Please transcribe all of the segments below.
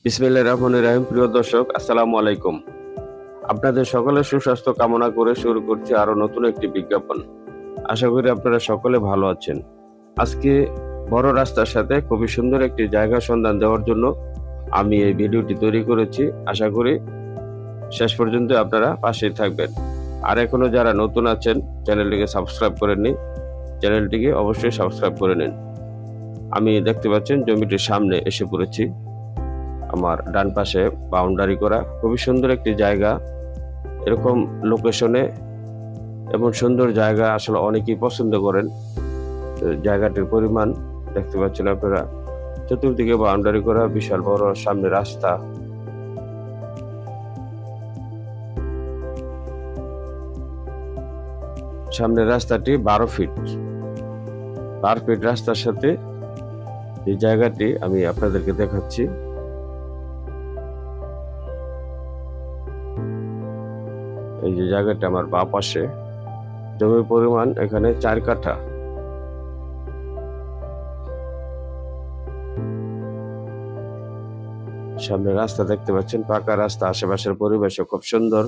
বিসমিল্লাহির রহমানির রহিম। প্রিয় দর্শক, আসসালামু আলাইকুম। আপনাদের সকলের সুস্বাস্থ্য কামনা করে শুরু করছি আরো নতুন একটি বিজ্ঞাপন। আশা করি আপনারা সকলে ভালো আছেন। আজকে বড় রাস্তার সাথে খুবই সুন্দর একটি জায়গা সন্ধান দেওয়ার জন্য আমি এই ভিডিওটি তৈরি করেছি। আশা করি শেষ পর্যন্ত আপনারা পাশেই থাকবেন। আর এখনো যারা নতুন আছেন, চ্যানেলটিকে সাবস্ক্রাইব করেননি, চ্যানেলটিকে অবশ্যই সাবস্ক্রাইব করে নিন। আমি দেখতে পাচ্ছেন জমিটির সামনে এসে পড়েছি। আমার ডান পাশে বাউন্ডারি করা খুবই সুন্দর একটি জায়গা। এরকম লোকেশনে এমন সুন্দর জায়গা আসলে অনেকেই পছন্দ করেন। তো জায়গাটির পরিমাণ দেখতে পাচ্ছেন আপনারা। চতুর্দিকে বাউন্ডারি করা, বিশাল বড় সামনে রাস্তা। সামনের রাস্তাটি 12 ফিট। 12 ফিট রাস্তার সাথে এই জায়গাটি আমি আপনাদেরকে দেখাচ্ছি। এই যে জায়গাটা আমার বাঁ পাশে, জমির পরিমাণ এখানে 4 কাঠা। সামনে রাস্তা দেখতে পাচ্ছেন, পাকা রাস্তা। আশেপাশের পরিবেশও খুব সুন্দর।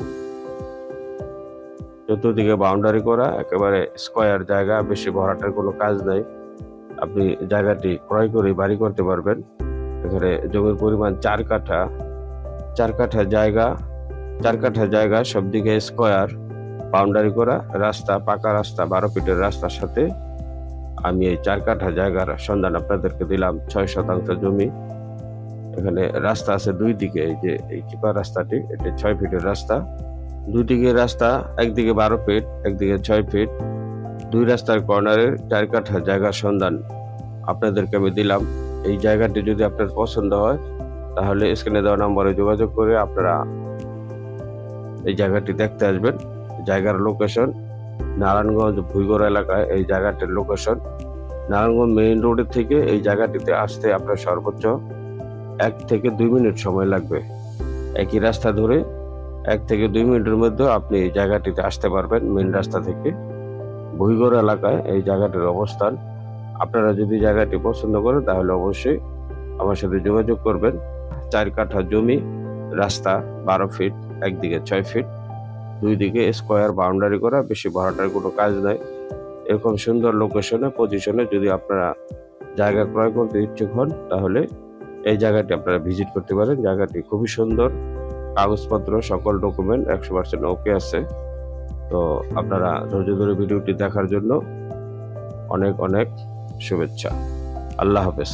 চতুর্দিকে বাউন্ডারি করা, একেবারে স্কয়ার জায়গা, বেশি ভরাটের কোনো কাজ নাই। আপনি জায়গাটি ক্রয় করে বাড়ি করতে পারবেন। এখানে জমির পরিমাণ 4 কাঠা। 4 কাঠা জায়গা, 4 কাঠা জায়গা, সবদিকে স্কয়ার, বাউন্ডারি করা রাস্তা, পাকা রাস্তা, 12 ফিটের রাস্তার সাথে আমি এই 4 কাঠা জায়গার সন্ধান আপনাদেরকে দিলাম। 6 শতাংশ জমি। এখানে রাস্তা আছে দুই দিকে। এই যে এই চিপা রাস্তাটি, এটা 6 ফিটের রাস্তা। দুই দিকে রাস্তা, একদিকে 12 ফিট, একদিকে 6 ফিট। দুই রাস্তার কর্নারের 4 কাঠা জায়গার সন্ধান আপনাদেরকে আমি দিলাম। এই জায়গাটি যদি আপনার পছন্দ হয়, তাহলে স্ক্রিনে দেওয়া নম্বরে যোগাযোগ করে আপনারা এই জায়গাটি দেখতে আসবেন। জায়গার লোকেশন নারায়ণগঞ্জ ভুইগড় এলাকায় এই জায়গাটির লোকেশন। নারায়ণগঞ্জ মেইন রোডের থেকে এই জায়গাটিতে আসতে আপনার সর্বোচ্চ 1 থেকে 2 মিনিট সময় লাগবে। একই রাস্তা ধরে 1 থেকে 2 মিনিটের মধ্যে আপনি এই জায়গাটিতে আসতে পারবেন। মেইন রাস্তা থেকে ভুইগড় এলাকায় এই জায়গাটির অবস্থান। আপনারা যদি জায়গাটি পছন্দ করেন, তাহলে অবশ্যই আমার সাথে যোগাযোগ করবেন। 4 কাঠা জমি, রাস্তা 12 ফিট, একদিকে 6 ফিট, দুই দিকে স্কয়ার বাউন্ডারি করা, বেশি ভরাটার কোনো কাজ নাই। এরকম সুন্দর লোকেশনে, পজিশনে যদি আপনারা জায়গা ক্রয় করতে ইচ্ছুক হন, তাহলে এই জায়গাটি আপনারা ভিজিট করতে পারেন। জায়গাটি খুবই সুন্দর, কাগজপত্র সকল ডকুমেন্ট 100% ওকে আছে। তো আপনারা ধৈর্য ধরে ভিডিওটি দেখার জন্য অনেক অনেক শুভেচ্ছা। আল্লাহ হাফেজ।